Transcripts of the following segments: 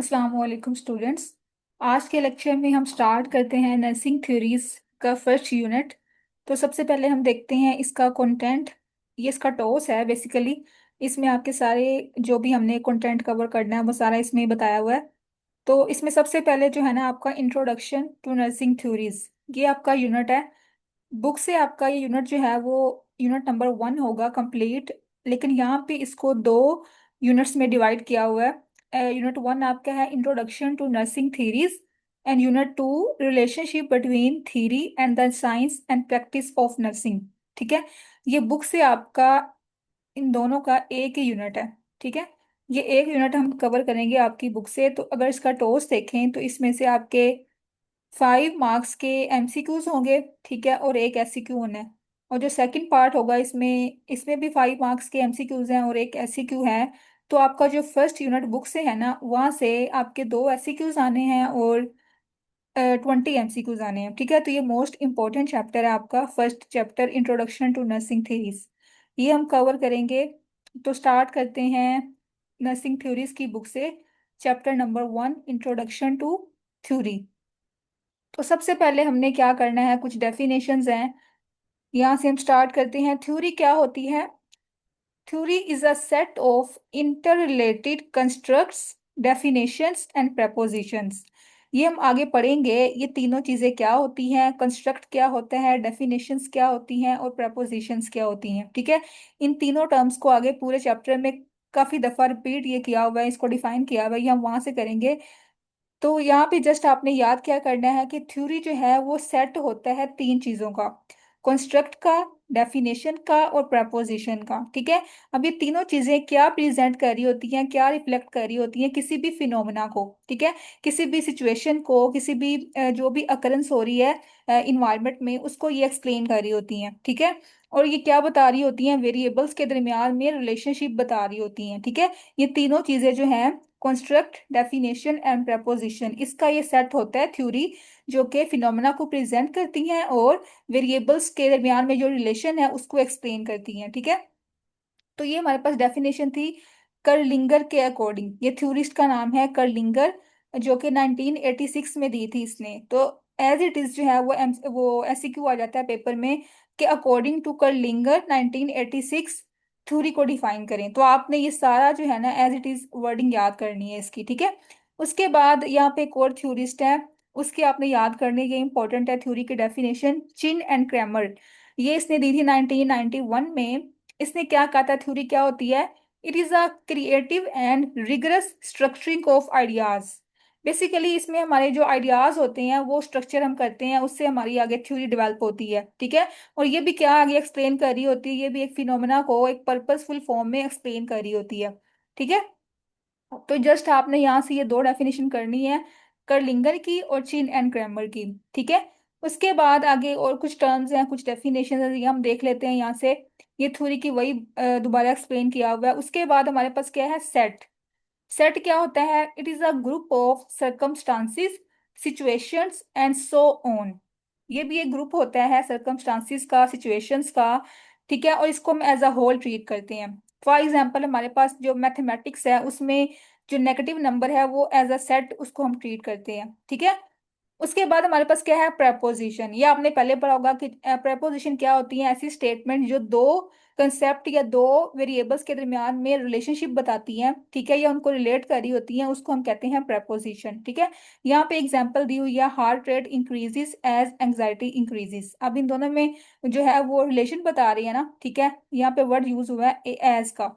अस्सलाम वालेकुम स्टूडेंट्स। आज के लेक्चर में हम स्टार्ट करते हैं नर्सिंग थ्योरीज का फर्स्ट यूनिट। तो सबसे पहले हम देखते हैं इसका कंटेंट। ये इसका टॉस है बेसिकली। इसमें आपके सारे जो भी हमने कंटेंट कवर करना है वो सारा इसमें बताया हुआ है। तो इसमें सबसे पहले जो है ना आपका इंट्रोडक्शन टू नर्सिंग थ्योरीज, ये आपका यूनिट है। बुक से आपका ये यूनिट जो है वो यूनिट नंबर 1 होगा कंप्लीट। लेकिन यहाँ पे इसको दो यूनिट्स में डिवाइड किया हुआ है। यूनिट 1 आपका है introduction to nursing theories, and unit 2 relationship between theory and the science and practice of nursing. ठीक है, ये बुक से आपका इन दोनों का एक ही यूनिट है। ठीक है, ये एक यूनिट हम कवर करेंगे आपकी बुक से। तो अगर इसका टॉस देखें तो इसमें से आपके 5 मार्क्स के एमसीक्यूज होंगे। ठीक है, और एक एससीक्यू होना है। और जो सेकंड पार्ट होगा इसमें इसमें भी 5 मार्क्स के एमसीक्यूज हैं और एक एससीक्यू है। तो आपका जो फर्स्ट यूनिट बुक से है ना वहाँ से आपके दो एससीक्यूज आने हैं और 20 एमसीक्यूज आने हैं। ठीक है, तो ये मोस्ट इंपॉर्टेंट चैप्टर है आपका first chapter introduction to nursing theories. ये हम कवर करेंगे। तो स्टार्ट करते हैं नर्सिंग थ्योरीज की बुक से। Chapter number 1 introduction to theory. तो सबसे पहले हमने क्या करना है, कुछ डेफिनेशंस हैं। यहाँ से हम स्टार्ट करते हैं। थ्योरी क्या होती है? Theory is a set of interrelated constructs, definitions and propositions. ये हम आगे पढ़ेंगे, ये तीनों चीजें क्या होती हैं, कंस्ट्रक्ट क्या होता है, डेफिनेशंस क्या होती हैं और प्रपोजिशंस क्या होती हैं। ठीक है, इन तीनों टर्म्स को आगे पूरे चैप्टर में काफी दफा रिपीट ये किया हुआ है, इसको डिफाइन किया हुआ है, ये हम वहां से करेंगे। तो यहाँ पे जस्ट आपने याद क्या करना है कि थ्योरी जो है वो सेट होता है तीन चीजों का, कंस्ट्रक्ट का, डेफिनेशन का और प्रपोजिशन का। ठीक है, अब ये तीनों चीजें क्या प्रेजेंट कर रही होती हैं, क्या रिफ्लेक्ट कर रही होती हैं किसी भी फिनोमेना को। ठीक है, किसी भी सिचुएशन को, किसी भी जो भी अकरेंस हो रही है इन्वायरमेंट में, उसको ये एक्सप्लेन कर रही होती हैं। ठीक है, और ये क्या बता रही होती हैं, वेरिएबल्स के दरमियान में रिलेशनशिप बता रही होती हैं। ठीक है, ये तीनों चीजें जो हैं कंस्ट्रक्ट, डेफिनेशन एंड प्रपोजिशन, इसका ये सेट होता है थ्योरी, जो कि फिनोमेना को प्रेजेंट करती हैं और वेरिएबल्स के दरमियान में जो रिलेशन है उसको एक्सप्लेन करती हैं। ठीक है, तो ये हमारे पास डेफिनेशन थी कर्लिंगर के अकॉर्डिंग। ये थ्योरिस्ट का नाम है कर्लिंगर, जो कि 1986 में दी थी इसने। तो एज इट इज जो है वो एससीक्यू आ जाता है पेपर में कि अकॉर्डिंग टू कर्लिंगर 1986 थ्योरी को डिफाइन करें। तो आपने ये सारा जो है ना एज इट इज वर्डिंग याद करनी है इसकी। ठीक है, उसके बाद यहाँ पे एक और थ्योरिस्ट है, उसकी आपने याद करने ये इंपॉर्टेंट है थ्योरी की डेफिनेशन, चिन एंड क्रैमर। ये इसने दी थी 1991 में। इसने क्या कहा था, थ्योरी क्या होती है? It is a creative and rigorous structuring of ideas. Basically इसमें हमारे जो आइडियाज होते हैं वो स्ट्रक्चर हम करते हैं, उससे हमारी आगे थ्योरी डेवलप होती है। ठीक है, और ये भी क्या आगे एक्सप्लेन कर रही होती है, ये भी एक फिनोमेना को एक पर्पसफुल फॉर्म में एक्सप्लेन कर रही होती है। ठीक है, तो जस्ट आपने यहाँ से ये दो डेफिनेशन करनी है, कर्लिंगर की और चिन एंड क्रैमर की। ठीक है, उसके बाद आगे और कुछ टर्म्स हैं, कुछ डेफिनेशन है, ये हम देख लेते हैं यहाँ से। ये थ्योरी की वही दोबारा एक्सप्लेन किया हुआ है। उसके बाद हमारे पास क्या है, सेट। सेट क्या होता है? It is a group of circumstances, situations and so on. ये भी एक ग्रुप होता है सर्कमस्टांसिस का, सिचुएशंस का। ठीक है, और इसको हम एज अ होल ट्रीट करते हैं। फॉर एग्जाम्पल हमारे पास जो मैथमेटिक्स है उसमें जो नेगेटिव नंबर है वो एज अ सेट उसको हम ट्रीट करते हैं। ठीक है, उसके बाद हमारे पास क्या है, प्रपोजिशन। ये आपने पहले पढ़ा होगा कि प्रपोजिशन क्या होती है, ऐसी स्टेटमेंट जो दो कंसेप्ट या दो वेरिएबल्स के दरमियान में रिलेशनशिप बताती हैं। ठीक है, या उनको रिलेट कर रही होती हैं, उसको हम कहते हैं प्रपोजिशन। ठीक है, यहाँ पे एग्जांपल दी हुई है, heart rate increases as anxiety increases. अब इन दोनों में जो है वो रिलेशन बता रही है ना। ठीक है, यहाँ पे वर्ड यूज हुआ है एज का।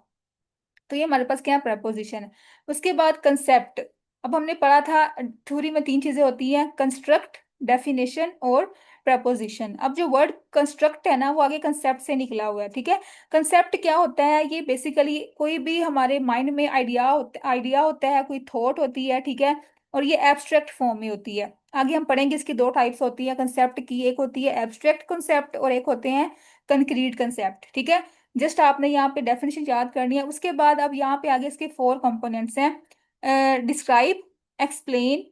तो ये हमारे पास क्या है, प्रपोजिशन है। उसके बाद कंसेप्ट। अब हमने पढ़ा था थ्योरी में तीन चीजें होती हैं, कंस्ट्रक्ट, डेफिनेशन और प्रपोजिशन। अब जो वर्ड कंस्ट्रक्ट है ना वो आगे कंसेप्ट से निकला हुआ है। ठीक है, कंसेप्ट क्या होता है? ये बेसिकली कोई भी हमारे माइंड में आइडिया होता है, कोई थॉट होती है। ठीक है, और ये एब्स्ट्रैक्ट फॉर्म में होती है। आगे हम पढ़ेंगे इसकी दो टाइप्स होती है कंसेप्ट की, एक होती है एब्स्ट्रैक्ट कंसेप्ट और एक होते हैं कंक्रीट कंसेप्ट। ठीक है, जस्ट आपने यहाँ पे डेफिनेशन याद करनी है। उसके बाद अब यहाँ पे आगे इसके 4 कंपोनेंट्स हैं, describe, explain,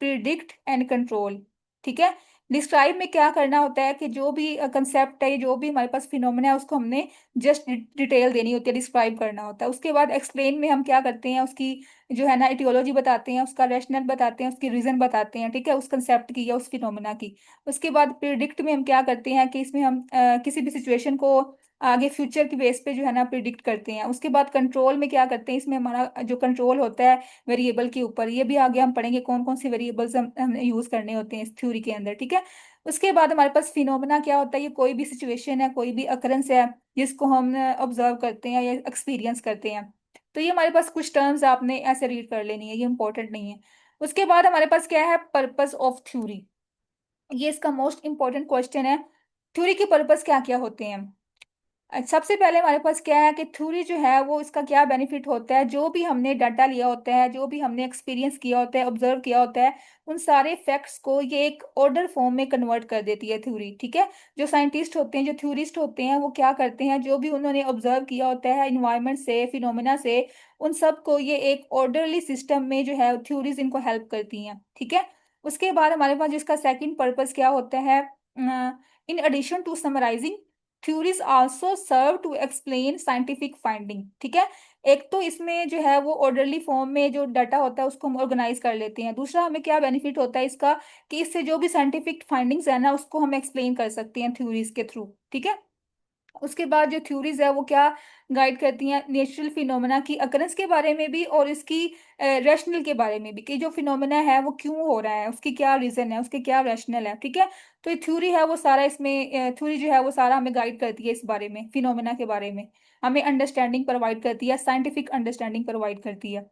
predict and control. ठीक है, डिस्क्राइब में क्या करना होता है कि जो भी कंसेप्ट है, जो भी हमारे पास फिनोमेना है, उसको हमने जस्ट डिटेल देनी होती है, डिस्क्राइब करना होता है। उसके बाद एक्सप्लेन में हम क्या करते हैं, उसकी जो है ना इटियोलॉजी बताते हैं, उसका रैशनल बताते हैं, उसकी रीजन बताते हैं, ठीक है, उस कंसेप्ट की या उस फिनोमेना की। उसके बाद प्रिडिक्ट में हम क्या करते हैं कि इसमें हम किसी भी सिचुएशन को आगे फ्यूचर की बेस पे जो है ना प्रिडिक्ट करते हैं। उसके बाद कंट्रोल में क्या करते हैं, इसमें हमारा जो कंट्रोल होता है वेरिएबल के ऊपर, ये भी आगे हम पढ़ेंगे कौन कौन से वेरिएबल्स हमें यूज करने होते हैं इस थ्योरी के अंदर, ठीक है। उसके बाद हमारे पास फिनोमेना क्या होता है, ये कोई भी सिचुएशन है, कोई भी अकरेंस है जिसको हम ऑब्जर्व करते हैं या एक्सपीरियंस करते हैं। तो ये हमारे पास कुछ टर्म्स आपने ऐसे रीड कर लेनी है, ये इंपॉर्टेंट नहीं है। उसके बाद हमारे पास क्या है, पर्पस ऑफ थ्योरी। ये इसका मोस्ट इंपॉर्टेंट क्वेश्चन है, थ्योरी के पर्पस क्या क्या होते हैं। सबसे पहले हमारे पास क्या है कि थ्योरी जो है वो इसका क्या बेनिफिट होता है, जो भी हमने डाटा लिया होता है, जो भी हमने एक्सपीरियंस किया होता है, ऑब्जर्व किया होता है, उन सारे फैक्ट्स को ये एक ऑर्डर फॉर्म में कन्वर्ट कर देती है थ्योरी, ठीक है। जो साइंटिस्ट होते हैं, जो थ्योरिस्ट होते हैं, वो क्या करते हैं, जो भी उन्होंने ऑब्जर्व किया होता है इन्वायरमेंट से, फिनोमेना से, उन सब को ये एक ऑर्डरली सिस्टम में जो है थ्योरीज इनको हेल्प करती हैं, ठीक है। उसके बाद हमारे पास जिसका सेकंड पर्पस क्या होता है, in addition to summarising, theories also serve to explain scientific finding, ठीक है। एक तो इसमें जो है वो ऑर्डरली फॉर्म में जो डाटा होता है उसको हम ऑर्गेनाइज कर लेते हैं। दूसरा हमें क्या बेनिफिट होता है इसका, कि इससे जो भी साइंटिफिक फाइंडिंग्स है ना उसको हम एक्सप्लेन कर सकते हैं थ्योरीज के थ्रू, ठीक है। उसके बाद जो थ्योरीज है वो क्या गाइड करती हैं, नेचुरल फिनोमेना की अकरेंस के बारे में भी और इसकी रैशनल के बारे में भी, कि जो फिनोमेना है वो क्यों हो रहा है, उसकी क्या रीजन है, उसके क्या रैशनल है, ठीक है। तो ये थ्योरी है वो सारा इसमें, थ्योरी जो है वो सारा हमें गाइड करती है इस बारे में, फिनोमेना के बारे में हमें अंडरस्टैंडिंग प्रोवाइड करती है, साइंटिफिक अंडरस्टैंडिंग प्रोवाइड करती है।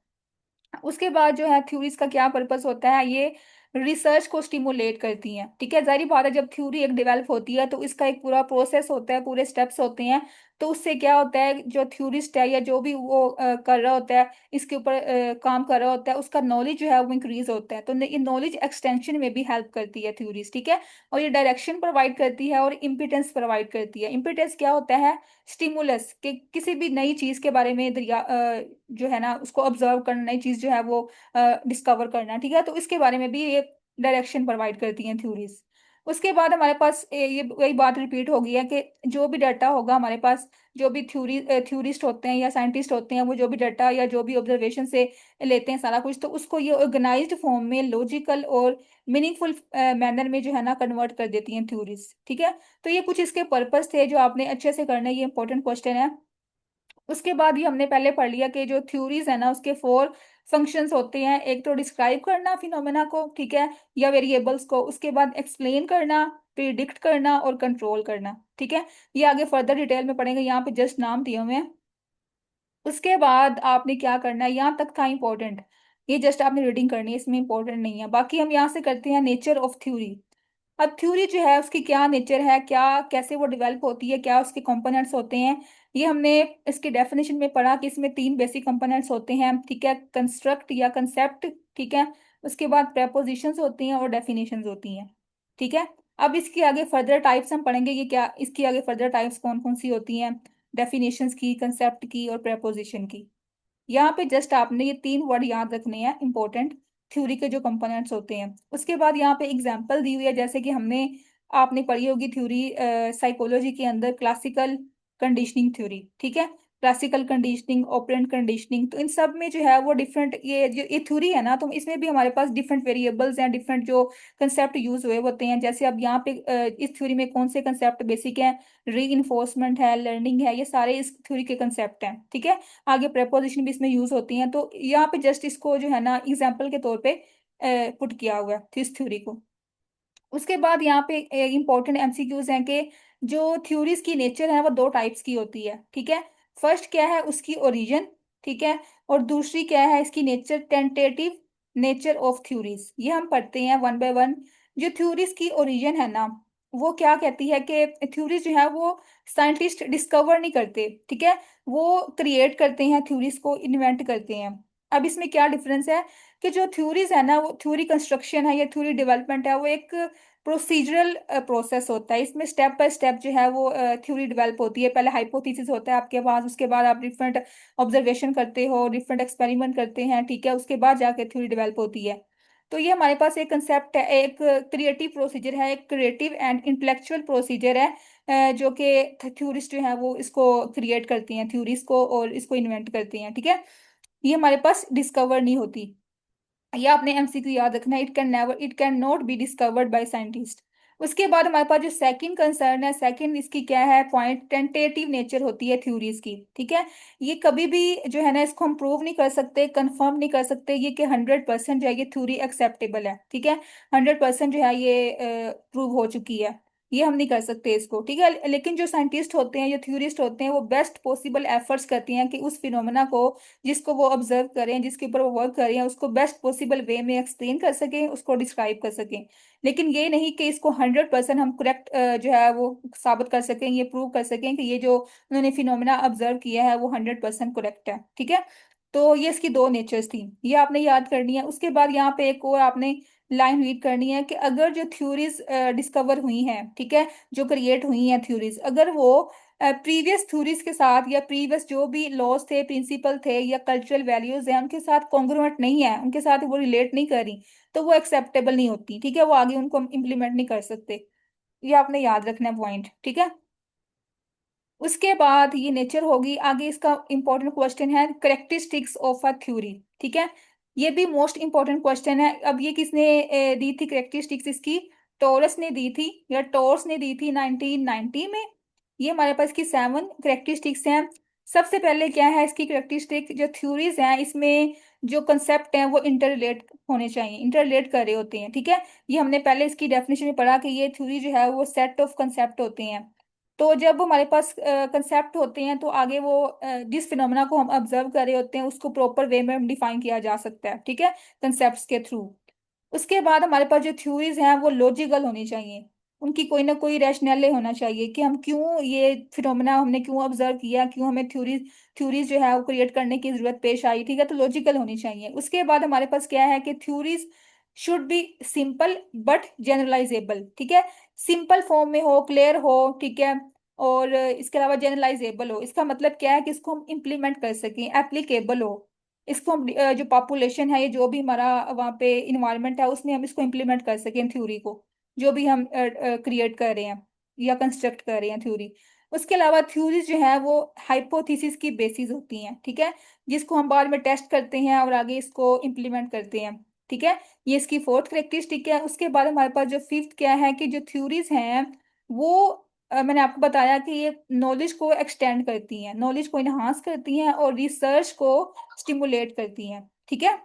उसके बाद जो है थ्योरीज का क्या पर्पस होता है, ये रिसर्च को स्टिमुलेट करती हैं, ठीक है। जाहिर बात है जब थ्योरी एक डेवलप होती है तो इसका एक पूरा प्रोसेस होता है, पूरे स्टेप्स होते हैं। तो उससे क्या होता है, जो थ्योरिस्ट है या जो भी वो कर रहा होता है, इसके ऊपर काम कर रहा होता है, उसका नॉलेज जो है वो इंक्रीज होता है। तो ये नॉलेज एक्सटेंशन में भी हेल्प करती है थ्योरीज, ठीक है। और ये डायरेक्शन प्रोवाइड करती है और इम्पिटेंस प्रोवाइड करती है। इम्पिटेंस क्या होता है, स्टिमुलस, कि किसी भी नई चीज के बारे में जो है ना उसको ऑब्जर्व करना, नई चीज जो है वो डिस्कवर करना, ठीक है। तो इसके बारे में भी ये डायरेक्शन प्रोवाइड करती हैं थ्योरीज। उसके बाद हमारे पास ये वही बात रिपीट हो गई है कि जो भी डाटा होगा हमारे पास, जो भी थ्योरिस्ट होते हैं या साइंटिस्ट होते हैं, वो जो भी डाटा या जो भी ऑब्जर्वेशन से लेते हैं सारा कुछ, तो उसको ये ऑर्गेनाइज्ड फॉर्म में लॉजिकल और मीनिंगफुल मैनर में जो है ना कन्वर्ट कर देती हैं थ्योरीज, ठीक है। तो ये कुछ इसके पर्पस थे जो आपने अच्छे से करना है, ये इंपॉर्टेंट क्वेश्चन है। उसके बाद ही हमने पहले पढ़ लिया कि जो थ्योरीज है ना उसके फोर फंक्शंस होते हैं। एक तो डिस्क्राइब करना फिनोमेना को, ठीक है, या वेरिएबल्स को। उसके बाद एक्सप्लेन करना, प्रिडिक्ट करना और कंट्रोल करना, ठीक है। ये आगे फर्दर डिटेल में पढ़ेंगे, यहाँ पे जस्ट नाम दिए हुए हैं। उसके बाद आपने क्या करना है, यहाँ तक था इंपॉर्टेंट, ये जस्ट आपने रीडिंग करनी है, इसमें इंपॉर्टेंट नहीं है। बाकी हम यहाँ से करते हैं नेचर ऑफ थ्योरी। अब थ्योरी जो है उसकी क्या नेचर है, क्या कैसे वो डेवलप होती है, क्या उसके कंपोनेंट्स होते हैं, ये हमने इसकी डेफिनेशन में पढ़ा कि इसमें तीन बेसिक कंपोनेंट्स होते हैं, ठीक है। कंस्ट्रक्ट या कंसेप्ट, ठीक है। उसके बाद प्रेपोजिशंस होती हैं और डेफिनेशंस होती हैं, ठीक है। अब इसकी आगे फर्दर टाइप्स हम पढ़ेंगे, ये क्या इसकी आगे फर्दर टाइप्स कौन कौन सी होती हैं, डेफिनेशंस की, कंसेप्ट की और प्रेपोजिशन की। यहाँ पे जस्ट आपने ये तीन वर्ड याद रखने हैं इंपॉर्टेंट, थ्योरी के जो कंपोनेंट्स होते हैं। उसके बाद यहाँ पे एग्जांपल दी हुई है, जैसे कि हमने आपने पढ़ी होगी थ्योरी साइकोलॉजी के अंदर, क्लासिकल कंडीशनिंग थ्योरी, ठीक है। क्लासिकल कंडीशनिंग, ऑपरेंट कंडीशनिंग, तो इन सब में जो है वो डिफरेंट, ये जो ये थ्योरी है ना, तो इसमें भी हमारे पास डिफरेंट वेरिएबल्स हैं, डिफरेंट जो कंसेप्ट यूज हुए होते हैं। जैसे अब यहाँ पे इस थ्योरी में कौन से कंसेप्ट बेसिक हैं, री इन्फोर्समेंट है, लर्निंग है, ये सारे इस थ्योरी के कंसेप्ट हैं, ठीक है। आगे प्रेपोजिशन भी इसमें यूज होती हैं। तो यहाँ पे जस्ट इसको जो है ना एग्जाम्पल के तौर पे पुट किया हुआ है इस थ्योरी को। उसके बाद यहाँ पे इंपॉर्टेंट एमसीक्यूज हैं कि जो थ्योरीज की नेचर है वो दो टाइप्स की होती है, ठीक है। फर्स्ट क्या है, उसकी ओरिजिन, ठीक है। और दूसरी क्या है, इसकी nature, tentative nature of theories. ये हम पढ़ते हैं वन बाय वन। जो थ्योरीज की ओरिजिन है ना, वो क्या कहती है कि थ्योरीज जो है वो साइंटिस्ट डिस्कवर नहीं करते, ठीक है, वो क्रिएट करते हैं, थ्योरीज को इन्वेंट करते हैं। अब इसमें क्या डिफरेंस है कि जो थ्योरीज है ना, वो थ्योरी कंस्ट्रक्शन है या थ्योरी डेवलपमेंट है, वो एक प्रोसीजरल प्रोसेस होता है। इसमें स्टेप बाय स्टेप जो है वो थ्योरी डेवलप होती है। पहले हाइपोथेसिस होता है आपके पास, उसके बाद आप डिफरेंट ऑब्जर्वेशन करते हो, डिफरेंट एक्सपेरिमेंट करते हैं, ठीक है, उसके बाद जाके थ्योरी डेवलप होती है। तो ये हमारे पास एक कंसेप्ट है, एक क्रिएटिव प्रोसीजर है, एक क्रिएटिव एंड इंटेलेक्चुअल प्रोसीजर है, जो कि थ्योरिस्ट जो है वो इसको क्रिएट करती हैं, थ्योरीज को, और इसको इन्वेंट करती हैं। ठीक है, ये हमारे पास डिस्कवर नहीं होती। ये आपने एमसीक्यू याद रखना है, it can not be discovered by scientist. उसके बाद हमारे पास जो सेकंड कंसर्न है, सेकंड इसकी क्या है पॉइंट, टेंटेटिव नेचर होती है थ्योरीज की। ठीक है, ये कभी भी जो है ना इसको हम प्रूव नहीं कर सकते, कंफर्म नहीं कर सकते ये कि 100% जो है ये थ्योरी एक्सेप्टेबल है। ठीक है, 100% जो है ये प्रूव हो चुकी है, ये हम नहीं कर सकते इसको। ठीक है, लेकिन जो साइंटिस्ट होते हैं, जो थ्योरिस्ट होते हैं, वो बेस्ट पॉसिबल एफर्ट्स करती हैं कि उस फिनोमेना को, जिसको वो ऑब्जर्व करें, जिसके ऊपर वो वर्क कर रहे हैं, उसको बेस्ट पॉसिबल वे में एक्सप्लेन कर सकें, उसको डिस्क्राइब कर सकें। लेकिन ये नहीं कि इसको 100% हम करेक्ट जो है वो साबित कर सकें, ये प्रूव कर सकें कि ये जो उन्होंने फिनोमेना ऑब्जर्व किया है वो 100% करेक्ट है। ठीक है, तो ये इसकी दो नेचर्स थी, ये आपने याद करनी है। उसके बाद यहाँ पे एक और आपने लाइन रीड करनी है कि अगर जो थ्योरीज डिस्कवर हुई हैं, ठीक है, जो क्रिएट हुई हैं थ्योरीज, अगर वो प्रीवियस थ्योरीज के साथ या प्रीवियस जो भी लॉज थे, प्रिंसिपल थे, या कल्चरल वैल्यूज हैं, उनके साथ कॉन्ग्रुएंट नहीं है, उनके साथ वो रिलेट नहीं कर रही, तो वो एक्सेप्टेबल नहीं होती। ठीक है, वो आगे उनको हम इम्प्लीमेंट नहीं कर सकते। ये आपने याद रखना है पॉइंट। ठीक है, उसके बाद ये नेचर होगी। आगे इसका इंपॉर्टेंट क्वेश्चन है करेक्टरिस्टिक्स ऑफ अ थ्योरी। ठीक है, ये भी मोस्ट इंपॉर्टेंट क्वेश्चन है। अब ये किसने दी थी करेक्टरिस्टिक्स इसकी, टोरस ने दी थी, या टोर्स ने दी थी 1990 में। ये हमारे पास की 7 करेक्टरिस्टिक्स हैं। सबसे पहले क्या है इसकी करेक्टरिस्टिक, जो थ्योरीज हैं इसमें जो कंसेप्ट हैं वो इंटर होने चाहिए, इंटर रिलेट कर रहे होते हैं। ठीक है, ये हमने पहले इसकी डेफिनेशन में पढ़ा कि ये थ्योरी जो है वो सेट ऑफ कंसेप्ट होते हैं। तो जब हमारे पास कंसेप्ट होते हैं तो आगे वो जिस फिनोमेना को हम ऑब्जर्व कर रहे होते हैं उसको प्रॉपर वे में डिफाइन किया जा सकता है। ठीक है, कंसेप्ट्स के थ्रू। उसके बाद हमारे पास जो थ्योरीज हैं वो लॉजिकल होनी चाहिए, उनकी कोई ना कोई रैशनैले होना चाहिए कि हम क्यों ये फिनोमेना हमने क्यों ऑब्जर्व किया, क्यों हमें थ्योरीज जो है वो क्रिएट करने की जरूरत पेश आई। ठीक है, तो लॉजिकल होनी चाहिए। उसके बाद हमारे पास क्या है कि theories should be simple but generalisable. ठीक है, सिंपल फॉर्म में हो, क्लियर हो। ठीक है, और इसके अलावा जनरलाइजेबल हो। इसका मतलब क्या है कि इसको हम इम्प्लीमेंट कर सकें, एप्लीकेबल हो। इसको हम जो पॉपुलेशन है, ये जो भी हमारा वहाँ पे इन्वायरमेंट है, उसमें हम इसको इम्प्लीमेंट कर सकें थ्योरी को, जो भी हम क्रिएट कर रहे हैं या कंस्ट्रक्ट कर रहे हैं थ्योरी। उसके अलावा थ्योरीज जो है वो हाइपोथेसिस की बेसिस होती हैं। ठीक है, जिसको हम बाद में टेस्ट करते हैं और आगे इसको इम्प्लीमेंट करते हैं। ठीक है, ये इसकी फोर्थ करेक्टरिस्टिक है। उसके बाद हमारे पास जो फिफ्थ क्या है कि जो थ्योरीज हैं वो मैंने आपको बताया कि ये नॉलेज को एक्सटेंड करती हैं, नॉलेज को इन्हांस करती हैं, और रिसर्च को स्टिमुलेट करती हैं। ठीक है,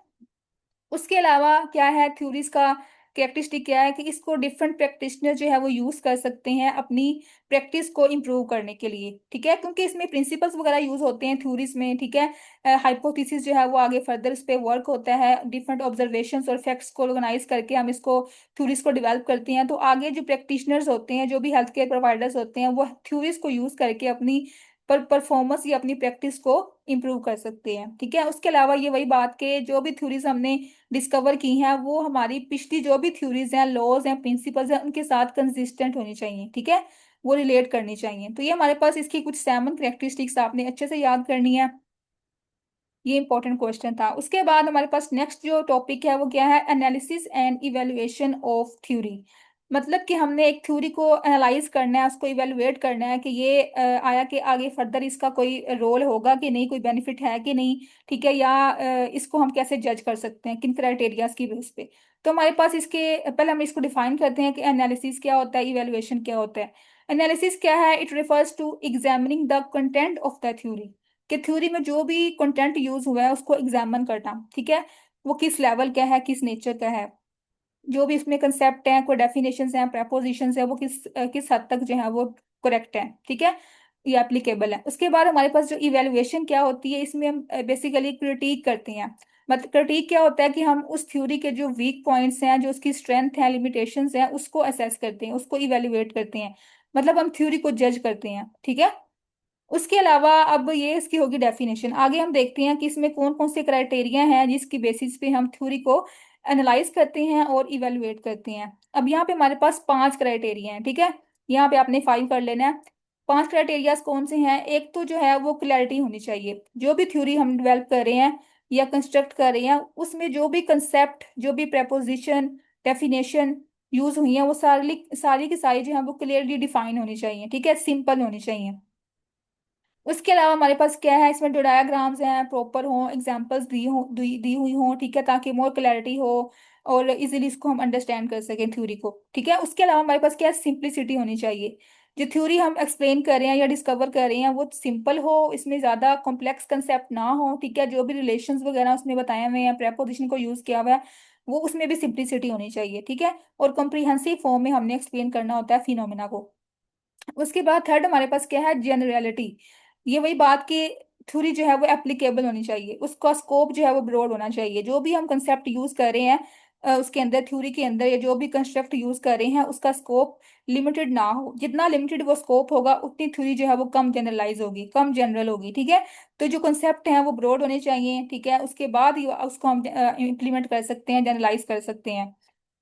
उसके अलावा क्या है थ्योरीज का कैरेक्टरिस्टिक, क्या है कि इसको डिफरेंट प्रैक्टिशनर जो है वो यूज कर सकते हैं अपनी प्रैक्टिस को इम्प्रूव करने के लिए। ठीक है, क्योंकि इसमें प्रिंसिपल्स वगैरह यूज होते हैं थ्योरीज में। ठीक है, हाइपोथेसिस जो है वो आगे फर्दर इस पे वर्क होता है, डिफरेंट ऑब्जर्वेशंस और फैक्ट्स को ऑर्गेनाइज करके हम इसको थ्योरीज को डेवलप करते हैं। तो आगे जो प्रैक्टिशनर्स होते हैं, जो भी हेल्थ केयर प्रोवाइडर्स होते हैं, वो थ्योरीज को यूज करके अपनी परफॉर्मेंस या अपनी प्रैक्टिस को इम्प्रूव कर सकते हैं। ठीक है, उसके अलावा ये वही बात के जो भी थ्योरीज हमने डिस्कवर की हैं वो हमारी पिछली जो भी थ्योरीज हैं, लॉज हैं, प्रिंसिपल्स हैं, उनके साथ कंसिस्टेंट होनी चाहिए। ठीक है, वो रिलेट करनी चाहिए। तो ये हमारे पास इसकी कुछ 7 करेक्टरिस्टिक्स आपने अच्छे से याद करनी है। ये इंपॉर्टेंट क्वेश्चन था। उसके बाद हमारे पास नेक्स्ट जो टॉपिक है वो क्या है, analysis and evaluation of theory. मतलब कि हमने एक थ्योरी को एनालाइज करना है, उसको इवेलुएट करना है कि ये आया कि आगे फर्दर इसका कोई रोल होगा कि नहीं, कोई बेनिफिट है कि नहीं। ठीक है, या इसको हम कैसे जज कर सकते हैं, किन क्राइटेरियाज की बेस पे। तो हमारे पास इसके पहले हम इसको डिफाइन करते हैं कि एनालिसिस क्या होता है, इवेलुएशन क्या होता है। एनालिसिस क्या है, it refers to examining the content of the theory, कि थ्योरी में जो भी कंटेंट यूज हुआ है उसको एग्जामिन करना। ठीक है, वो किस लेवल का है, किस नेचर का है, जो भी इसमें कंसेप्ट हैं, कोई डेफिनेशंस हैं, प्रपोजिशंस है, वो किस हद तक जो है वो करेक्ट है। ठीक है, ये एप्लीकेबल है। उसके बाद हमारे पास जो इवेलुएशन क्या होती है, इसमें हम बेसिकली क्रिटिक करते हैं। मतलब क्रिटिक क्या होता है कि हम उस थ्योरी के जो वीक पॉइंट्स हैं, जो उसकी स्ट्रेंथ है, लिमिटेशंस हैं, उसको असेस करते हैं, उसको इवेलुएट करते हैं। मतलब हम थ्योरी को जज करते हैं। ठीक है, उसके अलावा अब ये इसकी होगी डेफिनेशन। आगे हम देखते हैं कि इसमें कौन कौन से क्राइटेरिया हैं जिसकी बेसिस पे हम थ्योरी को एनालाइज करते हैं और इवेलुएट करते हैं। अब यहाँ पे हमारे पास 5 क्राइटेरिया हैं। ठीक है, यहाँ पे आपने फाइल कर लेना है। 5 क्राइटेरियाज कौन से हैं, एक तो जो है वो क्लैरिटी होनी चाहिए, जो भी थ्योरी हम डेवलप कर रहे हैं या कंस्ट्रक्ट कर रहे हैं, उसमें जो भी कंसेप्ट, जो भी प्रेपोजिशन, डेफिनेशन यूज हुई है, वो सारी सारी की सारी जो है वो क्लियरली डिफाइन होनी चाहिए, ठीक है, सिंपल होनी चाहिए। उसके अलावा हमारे पास क्या है, इसमें जो डायाग्राम्स हैं प्रॉपर हो, एग्जांपल्स दी हुई हो, ठीक है, ताकि मोर क्लैरिटी हो और इजीली इसको हम अंडरस्टैंड कर सकें थ्योरी को, ठीक है। उसके अलावा हमारे पास क्या है, सिंप्लिसिटी होनी चाहिए। जो थ्योरी हम एक्सप्लेन कर रहे हैं या डिस्कवर कर रहे हैं वो सिंपल हो, इसमें ज़्यादा कॉम्प्लेक्स कंसेप्ट ना हो, ठीक है। जो भी रिलेशंस वगैरह उसमें बताए हुए हैं, प्रेपोजिशन को यूज़ किया हुआ है, वो उसमें भी सिंप्लिसिटी होनी चाहिए, ठीक है। और कॉम्प्रिहेंसिव फॉर्म में हमने एक्सप्लेन करना होता है फिनोमेना को। उसके बाद थर्ड हमारे पास क्या है, जनरलिटी। ये वही बात की थ्योरी जो है वो एप्लीकेबल होनी चाहिए, उसका स्कोप जो है वो ब्रॉड होना चाहिए। जो भी हम कंसेप्ट यूज कर रहे हैं उसके अंदर, थ्योरी के अंदर, या जो भी कंस्ट्रक्ट यूज कर रहे हैं, उसका स्कोप लिमिटेड ना हो। जितना लिमिटेड वो स्कोप होगा उतनी थ्योरी जो है वो कम जनरलाइज होगी, कम जनरल होगी, ठीक है। तो जो कंसेप्ट हैं वो ब्रॉड होने चाहिए, ठीक है। उसके बाद ही उसको हम इम्प्लीमेंट कर सकते हैं, जनरलाइज कर सकते हैं।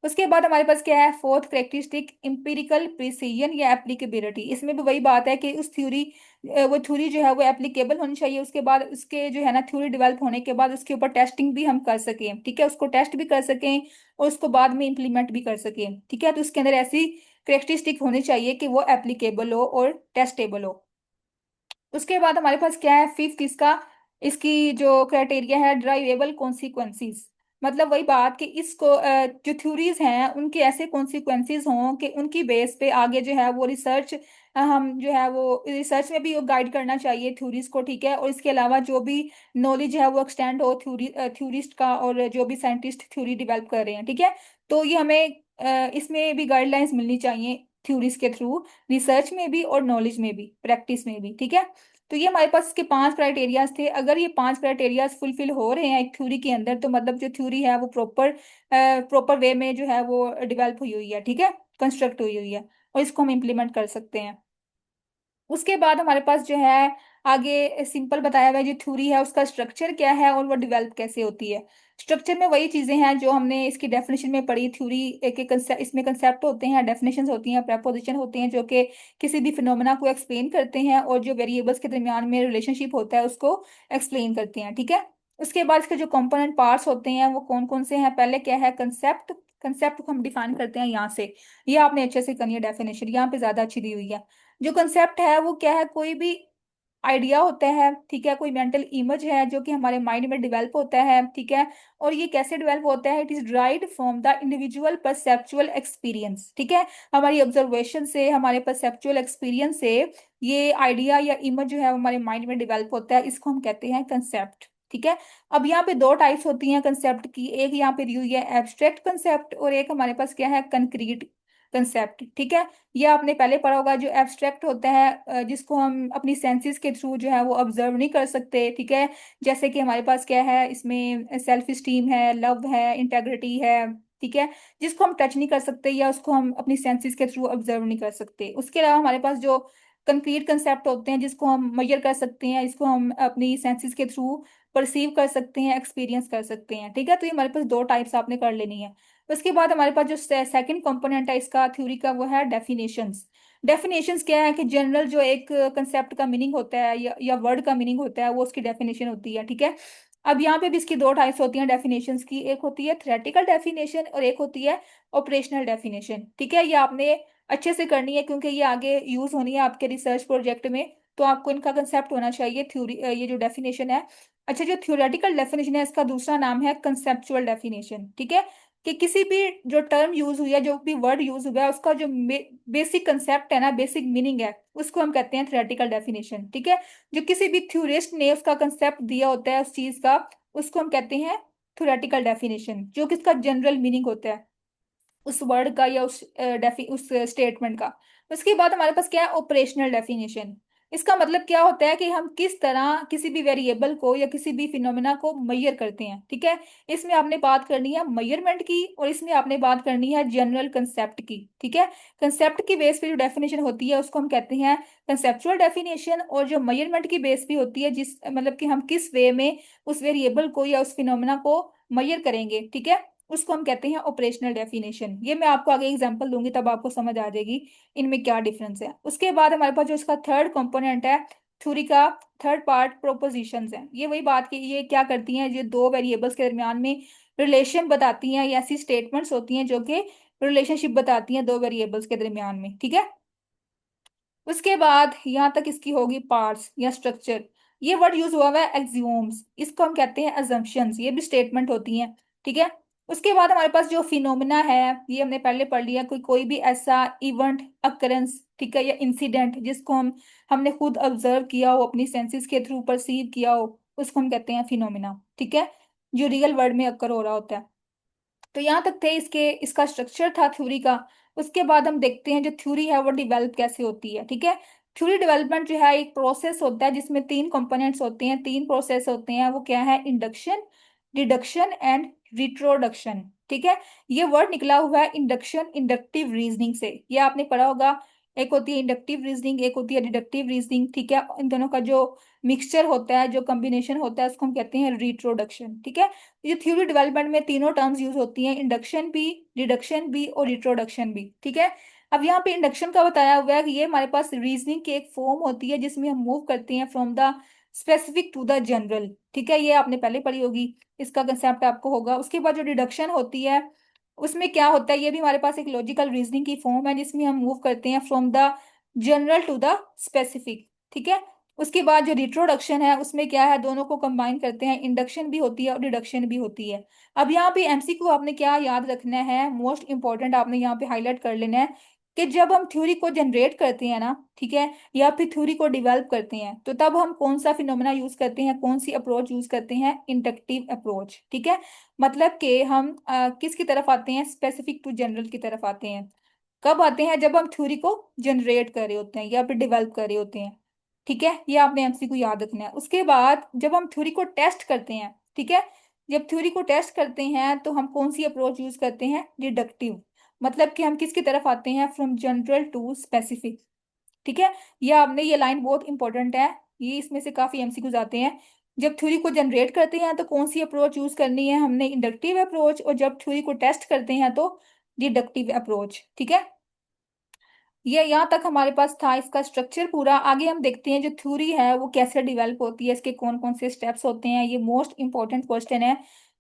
उसके बाद हमारे पास क्या है, फोर्थ करेक्टरिस्टिक, एम्पिरिकल प्रिसीजन या एप्लीकेबिलिटी। इसमें भी वही बात है कि उस थ्योरी, वो थ्योरी जो है वो एप्लीकेबल होनी चाहिए। उसके बाद उसके जो है ना, थ्योरी डेवलप होने के बाद उसके ऊपर टेस्टिंग भी हम कर सकें, ठीक है, उसको टेस्ट भी कर सकें और उसको बाद में इम्प्लीमेंट भी कर सकें, ठीक है। तो उसके अंदर ऐसी करेक्टरिस्टिक होनी चाहिए कि वो एप्लीकेबल हो और टेस्टेबल हो। उसके बाद हमारे पास क्या है, फिफ्थ इसका, इसकी जो क्राइटेरिया है, ड्राइवेबल कॉन्सिक्वेंसीज। मतलब वही बात कि इसको जो थ्योरीज हैं उनके ऐसे कॉन्सिक्वेंसीज हों कि उनकी बेस पे आगे जो है वो रिसर्च, हम जो है वो रिसर्च में भी गाइड करना चाहिए थ्योरीज को, ठीक है। और इसके अलावा जो भी नॉलेज है वो एक्सटेंड हो थ्योरिस्ट का, और जो भी साइंटिस्ट थ्योरी डेवलप कर रहे हैं, ठीक है। तो ये हमें इसमें भी गाइडलाइंस मिलनी चाहिए थ्योरीज के थ्रू, रिसर्च में भी और नॉलेज में भी, प्रैक्टिस में भी, ठीक है। तो ये हमारे पास इसके पांच क्राइटेरियाज थे। अगर ये पांच क्राइटेरियाज फुलफिल हो रहे हैं एक थ्योरी के अंदर, तो मतलब जो थ्योरी है वो प्रॉपर वे में जो है वो डेवलप हुई हुई है, ठीक है, कंस्ट्रक्ट हुई हुई है, और इसको हम इम्प्लीमेंट कर सकते हैं। उसके बाद हमारे पास जो है आगे सिंपल बताया हुआ है, जो थ्योरी है उसका स्ट्रक्चर क्या है और वो डेवलप कैसे होती है। स्ट्रक्चर में वही चीजें हैं जो हमने इसकी डेफिनेशन में पढ़ी। थ्योरी के इसमें कंसेप्ट होते हैं, डेफिनेशंस होती हैं, प्रेपोजिशन होते हैं, जो कि किसी भी फिनोमेना को एक्सप्लेन करते हैं, और जो वेरिएबल्स के दरमियान में रिलेशनशिप होता है उसको एक्सप्लेन करते हैं, ठीक है। उसके बाद इसके जो कंपोनेंट पार्ट्स होते हैं वो कौन कौन से हैं, पहले क्या है, कंसेप्ट। कंसेप्ट को हम डिफाइन करते हैं यहाँ से, ये आपने अच्छे से करनी है डेफिनेशन, यहाँ पे ज्यादा अच्छी दी हुई है। जो कंसेप्ट है वो क्या है, कोई भी आइडिया होता है, ठीक है, कोई मेंटल इमेज है जो कि हमारे माइंड में डेवलप होता है, ठीक है। और ये कैसे डेवलप होता है, it is derived from the individual perceptual experience, ठीक है। हमारी ऑब्जर्वेशन से, हमारे परसेप्चुअल एक्सपीरियंस से ये आइडिया या इमेज जो है हमारे माइंड में डेवलप होता है, इसको हम कहते हैं कंसेप्ट, ठीक है। अब यहाँ पे दो टाइप्स होती हैं कंसेप्ट की, एक यहाँ पे दी हुई है एब्स्ट्रैक्ट कंसेप्ट, और एक हमारे पास क्या है, कंक्रीट कंसेप्ट, ठीक है। ये आपने पहले पढ़ा होगा, जो एब्स्ट्रैक्ट होता है जिसको हम अपनी सेंसेस के थ्रू जो है वो ऑब्जर्व नहीं कर सकते, ठीक है। जैसे कि हमारे पास क्या है, इसमें सेल्फ स्टीम है, लव है, इंटेग्रिटी है, ठीक है, जिसको हम टच नहीं कर सकते या उसको हम अपनी सेंसेस के थ्रू ऑब्जर्व नहीं कर सकते। उसके अलावा हमारे पास जो कंक्रीट कंसेप्ट होते हैं जिसको हम मेजर कर सकते हैं, इसको हम अपनी सेंसेस के थ्रू परसीव कर सकते हैं, एक्सपीरियंस कर सकते हैं, ठीक है। तो ये हमारे पास दो टाइप्स आपने कर लेनी है। उसके बाद हमारे पास जो सेकंड कंपोनेंट है इसका थ्योरी का, वो है डेफिनेशंस। डेफिनेशंस क्या है कि जनरल जो एक कंसेप्ट का मीनिंग होता है या वर्ड का मीनिंग होता है, वो उसकी डेफिनेशन होती है, ठीक है। अब यहाँ पे भी इसकी दो टाइप्स होती हैं डेफिनेशंस की, एक होती है थ्योरेटिकल डेफिनेशन और एक होती है ऑपरेशनल डेफिनेशन, ठीक है। ये आपने अच्छे से करनी है क्योंकि ये आगे यूज होनी है आपके रिसर्च प्रोजेक्ट में, तो आपको इनका कंसेप्ट होना चाहिए, थ्योरी, ये जो डेफिनेशन है। अच्छा, जो थ्योरेटिकल डेफिनेशन है इसका दूसरा नाम है कंसेप्चुअल डेफिनेशन, ठीक है। कि किसी भी जो टर्म यूज हुई है, जो भी वर्ड यूज हुआ है, उसका जो बेसिक कंसेप्ट है ना, बेसिक मीनिंग है, उसको हम कहते हैं थ्योरेटिकल डेफिनेशन, ठीक है। जो किसी भी थ्योरिस्ट ने उसका कंसेप्ट दिया होता है उस चीज का, उसको हम कहते हैं थ्योरेटिकल डेफिनेशन, जो कि इसका जनरल मीनिंग होता है उस वर्ड का या उस स्टेटमेंट का। उसके बाद हमारे पास क्या है, ऑपरेशनल डेफिनेशन। इसका मतलब क्या होता है कि हम किस तरह किसी भी वेरिएबल को या किसी भी फिनोमेना को मेजर करते हैं, ठीक है। इसमें आपने बात करनी है मेजरमेंट की, और इसमें आपने बात करनी है जनरल कंसेप्ट की, ठीक है। कंसेप्ट की बेस पे जो डेफिनेशन होती है उसको हम कहते हैं कंसेप्चुअल डेफिनेशन, और जो मेजरमेंट की बेस पे होती है, जिस मतलब कि हम किस वे में उस वेरिएबल को या उस फिनोमेना को मेजर करेंगे, ठीक है, उसको हम कहते हैं ऑपरेशनल डेफिनेशन। ये मैं आपको आगे एग्जांपल दूंगी तब आपको समझ आ जाएगी इनमें क्या डिफरेंस है। उसके बाद हमारे पास जो इसका थर्ड कंपोनेंट है, थ्योरी का थर्ड पार्ट प्रोपोजिशंस है। ये वही बात की, ये क्या करती हैं, ये दो वेरिएबल्स के दरमियान में रिलेशन बताती हैं, ये ऐसी स्टेटमेंट्स होती हैं जो कि रिलेशनशिप बताती हैं दो वेरिएबल्स के दरमियान में, ठीक है। उसके बाद यहाँ तक इसकी होगी पार्ट्स या स्ट्रक्चर। ये वर्ड यूज हुआ हुआ है एक्सियोम्स, इसको हम कहते हैं अजम्पशंस, ये भी स्टेटमेंट होती हैं, ठीक है। उसके बाद हमारे पास जो फिनोमिना है, ये हमने पहले पढ़ लिया, कोई कोई भी ऐसा इवेंट अकरेंस, ठीक है, या इंसिडेंट जिसको हमने खुद ऑब्जर्व किया हो, अपनी सेंसेस के थ्रू परसीव किया हो, उसको हम कहते हैं फिनोमिना, ठीक है, जो रियल वर्ल्ड में अकर हो रहा होता है। तो यहाँ तक थे इसके, इसका स्ट्रक्चर था थ्योरी का। उसके बाद हम देखते हैं जो थ्योरी है वो डिवेलप कैसे होती है, ठीक है। थ्योरी डेवलपमेंट जो है एक प्रोसेस होता है जिसमें तीन कंपोनेंट्स होते हैं, तीन प्रोसेस होते हैं। वो क्या है? इंडक्शन, डिडक्शन एंड रिट्रोडक्शन, ठीक है। ये वर्ड निकला हुआ है इंडक्शन, इंडक्टिव रीजनिंग से, ये आपने पढ़ा होगा। एक होती है इंडक्टिव रीजनिंग, एक होती है डिडक्टिव रीजनिंग, ठीक है। इन दोनों का जो मिक्सचर होता है, जो कॉम्बिनेशन होता है, उसको हम कहते हैं रिट्रोडक्शन, ठीक है। ये थ्योरी डेवलपमेंट में तीनों टर्म्स यूज होती हैं, इंडक्शन भी, रिडक्शन भी और रिट्रोडक्शन भी, ठीक है। अब यहाँ पे इंडक्शन का बताया हुआ है कि ये हमारे पास रीजनिंग की एक फॉर्म होती है जिसमें हम मूव करते हैं from the specific to the general, ठीक है। ये आपने पहले पढ़ी होगी, इसका कंसेप्ट आपको होगा। उसके बाद जो डिडक्शन होती है, उसमें क्या होता है, ये भी हमारे पास एक लॉजिकल रीजनिंग की फॉर्म है जिसमें हम मूव करते हैं from the general to the specific, ठीक है। उसके बाद जो रिट्रोडक्शन है, उसमें क्या है, दोनों को कंबाइन करते हैं, इंडक्शन भी होती है और डिडक्शन भी होती है। अब यहाँ पे एमसीक्यू आपने क्या याद रखना है, मोस्ट इंपॉर्टेंट आपने यहाँ पे हाईलाइट कर लेना है कि जब हम थ्योरी को जनरेट करते हैं ना, ठीक है, या फिर थ्योरी को डिवेल्प करते हैं, तो तब हम कौन सा फिनोमेना यूज करते हैं, कौन सी अप्रोच यूज करते हैं? इंडक्टिव अप्रोच, ठीक है। मतलब कि हम किसकी तरफ आते हैं? स्पेसिफिक टू जनरल की तरफ आते हैं। कब आते हैं? जब हम थ्योरी को जनरेट कर रहे होते हैं या फिर डिवेल्प कर रहे होते हैं, ठीक है। ये आपने एमसीक्यू याद रखना है। उसके बाद जब हम थ्योरी को टेस्ट करते हैं, ठीक है, जब थ्योरी को टेस्ट करते हैं तो हम कौन सी अप्रोच यूज करते हैं? डिडक्टिव। मतलब कि हम किसकी तरफ आते हैं? फ्रॉम जनरल टू स्पेसिफिक, ठीक है। ये आपने, ये लाइन बहुत इंपॉर्टेंट है, ये इसमें से काफी एमसीक्यूज आते हैं। जब थ्योरी को जनरेट करते हैं तो कौन सी अप्रोच यूज करनी है? हमने इंडक्टिव अप्रोच। और जब थ्योरी को टेस्ट करते हैं तो डिडक्टिव अप्रोच, ठीक है। ये यहाँ तक हमारे पास था इसका स्ट्रक्चर पूरा। आगे हम देखते हैं जो थ्योरी है वो कैसे डेवलप होती है, इसके कौन कौन से स्टेप्स होते हैं। ये मोस्ट इंपॉर्टेंट क्वेश्चन है,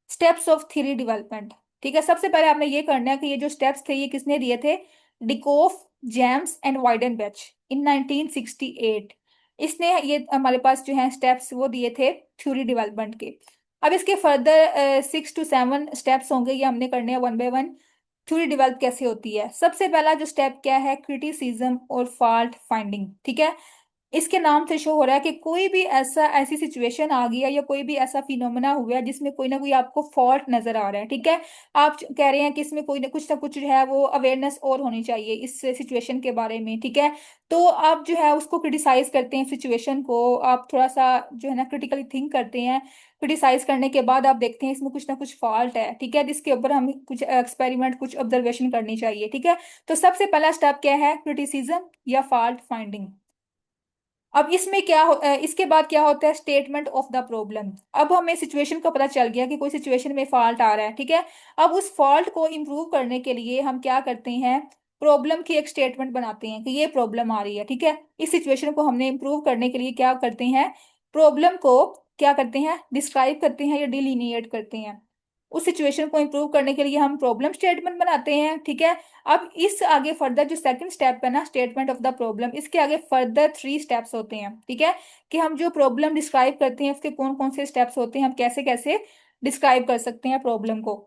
स्टेप्स ऑफ थ्योरी डेवलपमेंट, ठीक है। सबसे पहले आपने ये करना है कि ये जो स्टेप्स थे ये किसने दिए थे? डिकोफ, जेम्स एंड वाइडेनबेच इन 1968। इसने ये हमारे पास जो है स्टेप्स वो दिए थे थ्योरी डेवलपमेंट के। अब इसके फर्दर 6 to 7 स्टेप्स होंगे, ये हमने करने हैं one by one. Theory develop कैसे होती है? सबसे पहला जो स्टेप क्या है? क्रिटिसिज्म और फॉल्ट फाइंडिंग, ठीक है। इसके नाम से शो हो रहा है कि कोई भी ऐसा, ऐसी सिचुएशन आ गई है या कोई भी ऐसा फिनोमेना हुआ है जिसमें कोई ना कोई आपको फॉल्ट नजर आ रहा है, ठीक है। आप कह रहे हैं कि इसमें कोई ना कुछ जो है वो अवेयरनेस और होनी चाहिए इस सिचुएशन के बारे में, ठीक है। तो आप जो है उसको क्रिटिसाइज करते हैं, सिचुएशन को आप थोड़ा सा जो है ना क्रिटिकली थिंक करते हैं। क्रिटिसाइज करने के बाद आप देखते हैं इसमें कुछ ना कुछ फॉल्ट है, ठीक है, जिसके ऊपर हमें कुछ एक्सपेरिमेंट, कुछ ऑब्जर्वेशन करनी चाहिए, ठीक है। तो सबसे पहला स्टेप क्या है? क्रिटिसिज्म या फॉल्ट फाइंडिंग। अब इसमें क्या इसके बाद क्या होता है? Statement of the problem. अब हमें सिचुएशन का पता चल गया कि कोई सिचुएशन में फॉल्ट आ रहा है, ठीक है। अब उस फॉल्ट को इम्प्रूव करने के लिए हम क्या करते हैं? प्रॉब्लम की एक स्टेटमेंट बनाते हैं कि ये प्रॉब्लम आ रही है, ठीक है। इस सिचुएशन को हमने इम्प्रूव करने के लिए क्या करते हैं? प्रॉब्लम को क्या करते हैं? डिस्क्राइब करते हैं या डिलीनिएट करते हैं। उस सिचुएशन को इम्प्रूव करने के लिए हम प्रॉब्लम स्टेटमेंट बनाते हैं, ठीक है। अब इस आगे फर्दर जो सेकंड स्टेप है ना, स्टेटमेंट ऑफ द प्रॉब्लम, इसके आगे फर्दर 3 स्टेप्स होते हैं, ठीक है। कि हम जो प्रॉब्लम डिस्क्राइब करते हैं उसके कौन कौन से स्टेप्स होते हैं, हम कैसे कैसे डिस्क्राइब कर सकते हैं प्रॉब्लम को।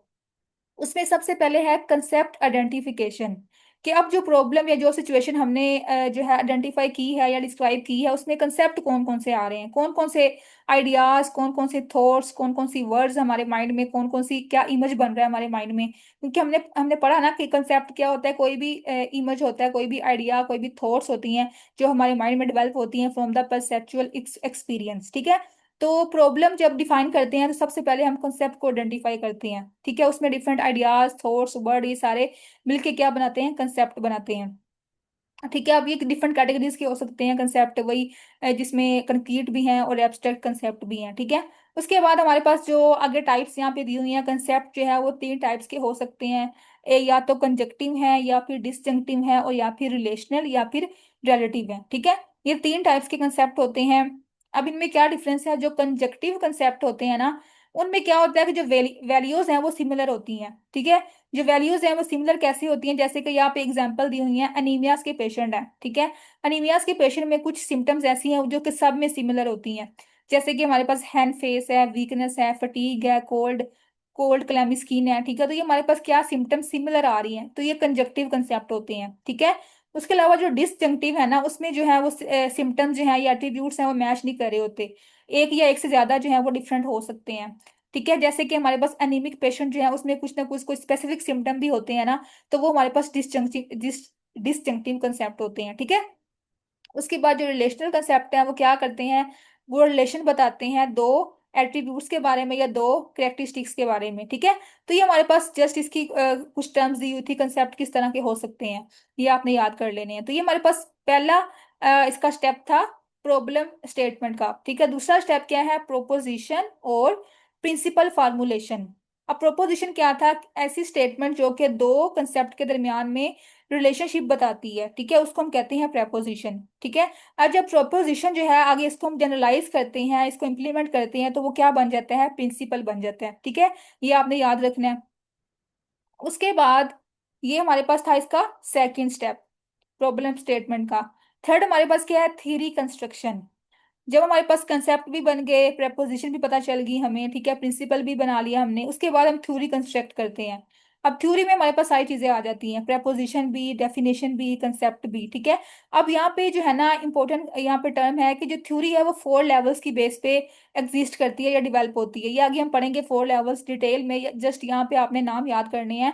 उसमें सबसे पहले है कंसेप्ट आइडेंटिफिकेशन, कि अब जो प्रॉब्लम या जो सिचुएशन हमने जो है आइडेंटिफाई की है या डिस्क्राइब की है, उसमें कंसेप्ट कौन कौन से आ रहे हैं, कौन कौन से आइडियाज, कौन कौन से थॉट्स, कौन कौन सी वर्ड्स हमारे माइंड में, कौन कौन सी क्या इमेज बन रहा है हमारे माइंड में। क्योंकि हमने हमने पढ़ा ना कि कंसेप्ट क्या होता है, कोई भी इमेज होता है, कोई भी आइडिया, कोई भी थॉट्स होती हैं जो हमारे माइंड में डेवलप होती हैं फ्रॉम द परसेप्चुअल एक्सपीरियंस, ठीक है। तो प्रॉब्लम जब डिफाइन करते हैं तो सबसे पहले हम कॉन्सेप्ट को आइडेंटिफाई करते हैं, ठीक है। उसमें डिफरेंट आइडियाज, थॉट्स, वर्ड, ये सारे मिलके क्या बनाते हैं? कंसेप्ट बनाते हैं। ठीक है। अब ये डिफरेंट कैटेगरीज के हो सकते हैं कंसेप्ट, वही जिसमें कंक्रीट भी हैं और एब्स्ट्रैक्ट कंसेप्ट भी हैं। ठीक है। उसके बाद हमारे पास जो आगे टाइप्स यहाँ पे दी हुई हैं कंसेप्ट जो है वो तीन टाइप्स के हो सकते हैं। या तो कंजक्टिव है, या फिर डिसजंक्टिव है, और या फिर रिलेशनल, या फिर रिलेटिव है। ठीक है। ये तीन टाइप्स के कंसेप्ट होते हैं। अब इनमें क्या डिफरेंस है? जो कंजक्टिव कंसेप्ट होते हैं ना, उनमें क्या होता है कि जो वैल्यूज हैं वो सिमिलर होती हैं। ठीक है। जो वैल्यूज हैं वो सिमिलर कैसे होती हैं? जैसे कि यहाँ पे एग्जांपल दी हुई है, अनीमियास के पेशेंट हैं। ठीक है। अनीमियास के पेशेंट में कुछ सिम्टम्स ऐसी हैं जो कि सब में सिमिलर होती हैं। जैसे कि हमारे पास हैंड फेस है, वीकनेस है, फटीग है, कोल्ड कोल्ड क्लैमी स्किन है। ठीक है। तो ये हमारे पास क्या सिम्टम्स सिमिलर आ रही हैं, तो ये कंजक्टिव कंसेप्ट होते हैं। ठीक है। उसके अलावा जो डिसजंक्टिव है ना, उसमें जो है वो सिम्टम्स जो है या एट्रीब्यूट्स हैं वो मैच नहीं कर रहे होते। एक या एक से ज्यादा जो है वो डिफरेंट हो सकते हैं। ठीक है। जैसे कि हमारे पास एनीमिक पेशेंट जो है उसमें कुछ ना कुछ कोई स्पेसिफिक सिम्टम भी होते हैं ना, तो वो हमारे पास डिसजंक्टिव कंसेप्ट होते हैं। ठीक है। उसके बाद जो रिलेशनल कंसेप्ट है वो क्या करते हैं? वो रिलेशन बताते हैं दो एट्रीब्यूट्स के बारे में या दो करेक्टरिस्टिक्स के बारे में। ठीक है। तो ये हमारे पास जस्ट इसकी कुछ टर्म्स दी हुई थी, कंसेप्ट किस तरह के हो सकते हैं ये आपने याद कर लेने हैं। तो ये हमारे पास पहला इसका स्टेप था प्रॉब्लम स्टेटमेंट का। ठीक है। दूसरा स्टेप क्या है? प्रोपोजिशन और प्रिंसिपल फार्मूलेशन। अब प्रोपोजिशन क्या था? ऐसी स्टेटमेंट जो कि दो कंसेप्ट के दरमियान में रिलेशनशिप बताती है। ठीक है। उसको हम कहते हैं प्रेपोजिशन। ठीक है। अब जब प्रोपोजिशन जो है आगे इसको हम जनरलाइज करते हैं, इसको इम्प्लीमेंट करते हैं, तो वो क्या बन जाता है? प्रिंसिपल बन जाता है। ठीक है। ये आपने याद रखना है। उसके बाद ये हमारे पास था इसका सेकंड स्टेप प्रॉब्लम स्टेटमेंट का। थर्ड हमारे पास क्या है? Theory construction. जब हमारे पास कंसेप्ट भी बन गए, प्रेपोजिशन भी पता चल गई हमें, ठीक है, प्रिंसिपल भी बना लिया हमने, उसके बाद हम थ्योरी कंस्ट्रक्ट करते हैं। अब थ्योरी में हमारे पास सारी चीजें आ जाती हैं, प्रेपोजिशन भी, डेफिनेशन भी, कंसेप्ट भी। ठीक है। अब यहाँ पे जो है ना इम्पोर्टेंट यहाँ पे टर्म है कि जो थ्योरी है वो 4 लेवल्स की बेस पे एग्जिस्ट करती है या डिवेल्प होती है। ये आगे हम पढ़ेंगे 4 लेवल्स डिटेल में, जस्ट यहाँ पे आपने नाम याद करने हैं।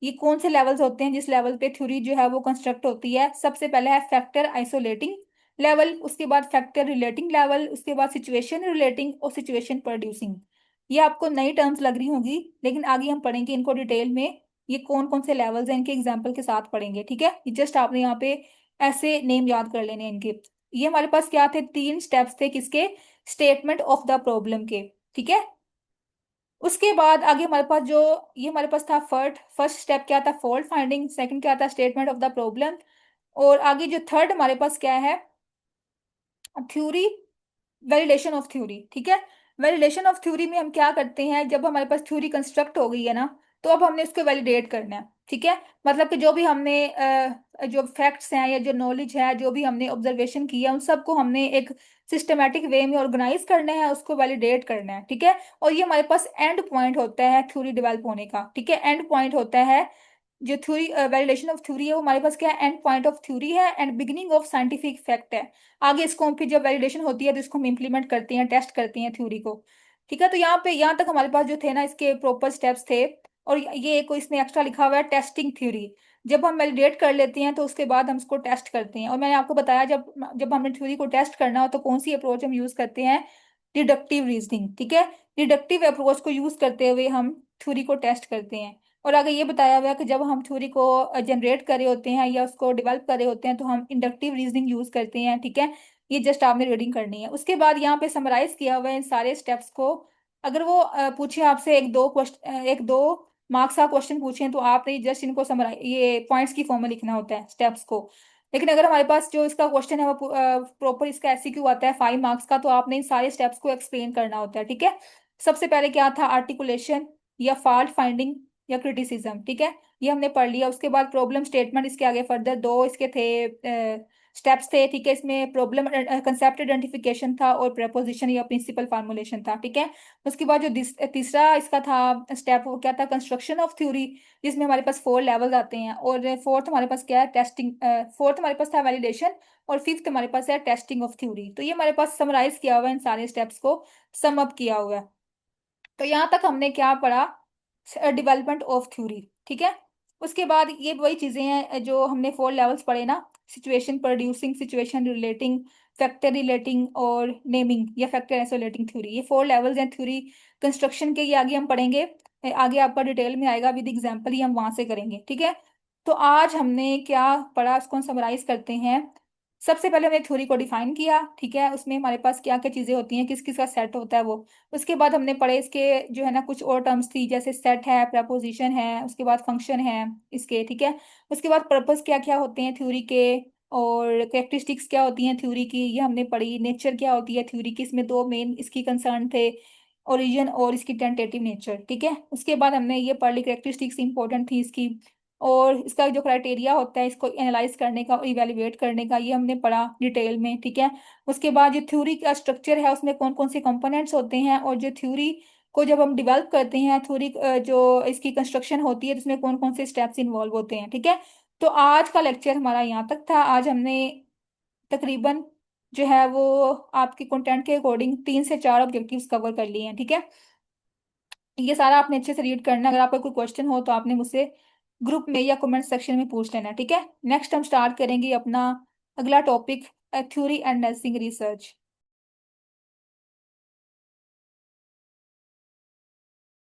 ये कौन से लेवल्स होते हैं जिस लेवल पे थ्योरी जो है वो कंस्ट्रक्ट होती है? सबसे पहले है फैक्टर आइसोलेटिंग लेवल, उसके बाद फैक्टर रिलेटिंग लेवल, उसके बाद सिचुएशन रिलेटिंग और सिचुएशन प्रोड्यूसिंग। ये आपको नई टर्म्स लग रही होंगी, लेकिन आगे हम पढ़ेंगे इनको डिटेल में। ये कौन कौन से लेवल्स हैं इनके एग्जाम्पल के साथ पढ़ेंगे। ठीक है। ये जस्ट आपने यहाँ पे ऐसे नेम याद कर लेने हैं इनके। ये हमारे पास क्या थे? 3 स्टेप्स थे किसके? स्टेटमेंट ऑफ द प्रॉब्लम के। ठीक है। उसके बाद आगे हमारे पास जो ये हमारे पास था फर्स्ट स्टेप क्या था? Fault finding. सेकंड क्या था? Statement of the problem. और आगे जो थर्ड हमारे पास क्या है? Theory, validation of theory. ठीक है। वैलिडेशन ऑफ थ्योरी में हम क्या करते हैं? जब हमारे पास थ्योरी कंस्ट्रक्ट हो गई है ना, तो अब हमने उसको वैलिडेट करना है। ठीक है। मतलब कि जो भी हमने जो फैक्ट्स हैं या जो नॉलेज है, जो भी हमने ऑब्जर्वेशन किया, उन सबको हमने एक सिस्टमेटिक वे में ऑर्गेनाइज करना है, उसको वैलिडेट करना है। ठीक है। और ये हमारे पास एंड पॉइंट होता है थ्योरी डेवलप होने का। ठीक है। एंड पॉइंट होता है जो थ्योरी वैलिडेशन ऑफ थ्योरी है वो हमारे पास क्या है? एंड पॉइंट ऑफ थ्योरी है and beginning of scientific fact है। आगे इसको हम फिर जब वैलिडेशन होती है तो इसको हम इम्प्लीमेंट करते हैं, टेस्ट करते हैं थ्योरी को। ठीक है। तो यहाँ पे यहाँ तक हमारे पास जो थे ना इसके प्रॉपर स्टेप्स थे। और ये एक इसमें एक्स्ट्रा लिखा हुआ है टेस्टिंग थ्योरी। जब हम वैलिडेट कर लेते हैं तो उसके बाद हम इसको टेस्ट करते हैं। और मैंने आपको बताया जब जब हमने थ्योरी को टेस्ट करना हो तो कौन सी अप्रोच हम यूज करते हैं? Deductive reasoning. ठीक है। डिडक्टिव अप्रोच को यूज करते हुए हम थ्योरी को टेस्ट करते हैं। और आगे ये बताया हुआ है कि जब हम थ्योरी को जनरेट कर रहे होते हैं या उसको डेवलप कर रहे होते हैं तो हम इंडक्टिव रीजनिंग यूज करते हैं। ठीक है। ये जस्ट आपने रीडिंग करनी है। उसके बाद यहाँ पे समराइज किया हुआ है इन सारे स्टेप्स को। अगर वो पूछे आपसे एक दो क्वेश्चन, एक दो मार्क्स का क्वेश्चन पूछे, तो आपने जस्ट इनको समराइज ये पॉइंट्स की फॉर्म में लिखना होता है स्टेप्स को। लेकिन अगर हमारे पास जो इसका क्वेश्चन है वो प्रॉपर इसका एससीक्यू आता है 5 मार्क्स का, तो आपने इन सारे स्टेप्स को एक्सप्लेन करना होता है। ठीक है। सबसे पहले क्या था? आर्टिकुलेशन या फॉल्ट फाइंडिंग या क्रिटिसिज्म। ठीक है। ये हमने पढ़ लिया। उसके बाद प्रॉब्लम स्टेटमेंट, इसके आगे फर्दर दो इसके थे स्टेप्स थे। ठीक है। इसमें प्रॉब्लम कंसेप्ट आइडेंटिफिकेशन था और प्रपोजिशन या प्रिंसिपल फार्मूलेशन था। ठीक है। उसके बाद जो तीसरा इसका था स्टेप वो क्या था? कंस्ट्रक्शन ऑफ थ्योरी, जिसमें हमारे पास 4 लेवल्स आते हैं। और फोर्थ हमारे पास क्या है? टेस्टिंग। फोर्थ हमारे पास था वैलिडेशन। और फिफ्थ हमारे पास है टेस्टिंग ऑफ थ्योरी। तो ये हमारे पास समराइज किया हुआ है, इन सारे स्टेप्स को सम अप किया हुआ है। तो यहाँ तक हमने क्या पढ़ा? Development of theory. ठीक है। उसके बाद ये वही चीजें हैं जो हमने 4 लेवल्स पढ़े ना, situation producing, situation relating, factor relating और नेमिंग या फैक्टर आइसोलेटिंग थ्योरी। ये 4 लेवल्स हैं थ्योरी कंस्ट्रक्शन के। ये आगे हम पढ़ेंगे, आगे आपका डिटेल में आएगा, विद एग्जाम्पल ही हम वहां से करेंगे। ठीक है। तो आज हमने क्या पढ़ा उसको समराइज करते हैं। सबसे पहले हमने थ्योरी को डिफाइन किया, ठीक है, उसमें हमारे पास क्या क्या चीजें होती हैं, किस किस का सेट होता है वो। उसके बाद हमने पढ़े इसके जो है ना कुछ और टर्म्स थी, जैसे सेट है, प्रपोजिशन है, उसके बाद फंक्शन है इसके, ठीक है। उसके बाद पर्पस क्या क्या होते हैं थ्योरी के, और कैरेक्टरिस्टिक्स क्या होती हैं थ्योरी की, ये हमने पढ़ी। नेचर क्या होती है थ्योरी की, इसमें दो मेन इसकी कंसर्न थे, ओरिजिन और इसकी टेंटेटिव नेचर, ठीक है। उसके बाद हमने ये पढ़ ली कैरेक्टरिस्टिक्स इंपॉर्टेंट थी इसकी, और इसका जो क्राइटेरिया होता है इसको एनालाइज करने का और इवेल्युएट करने का, ये हमने पढ़ा डिटेल में, ठीक है। उसके बाद जो थ्योरी का स्ट्रक्चर है उसमें कौन कौन से कंपोनेंट्स होते हैं, और जो थ्योरी को जब हम डिवेल्प करते हैं, थ्योरी जो इसकी कंस्ट्रक्शन होती है तो उसमें कौन कौन से स्टेप्स इन्वॉल्व होते हैं, ठीक है। तो आज का लेक्चर हमारा यहाँ तक था। आज हमने तकरीबन जो है वो आपके कंटेंट के अकॉर्डिंग 3 से 4 ऑब्जेक्टिव्स कवर कर लिए हैं, ठीक है। ये सारा आपने अच्छे से रीड करना है। अगर आपका कोई क्वेश्चन हो तो आपने मुझसे ग्रुप में या कमेंट सेक्शन में पूछ लेना, ठीक है। नेक्स्ट हम स्टार्ट करेंगे अपना अगला topic, theory and nursing research.